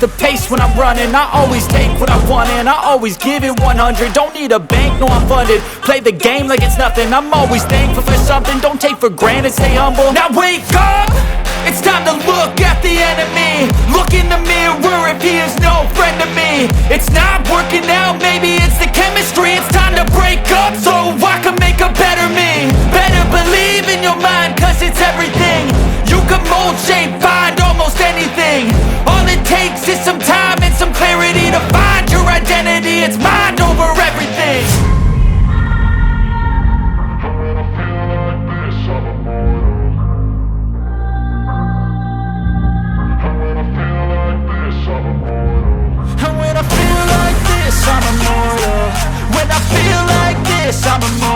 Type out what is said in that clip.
the pace when I'm running. I always take what I want and I always give it 100. Don't need a bank, no I'm funded. Play the game like it's nothing. I'm always thankful for something. Don't take for granted, stay humble. Now wake up! It's time to look at the enemy. Look in the mirror if he is no friend to me. It's not working out, maybe it's the chemistry. It's time to break up so I can make a better me. Better believe in your mind, cause it's everything. You can mold, shape, find almost anything. All it takes is some time and some clarity to find your identity. It's mind over everything. And when I feel like this, I'm immortal. When I feel like this, I'm immortal.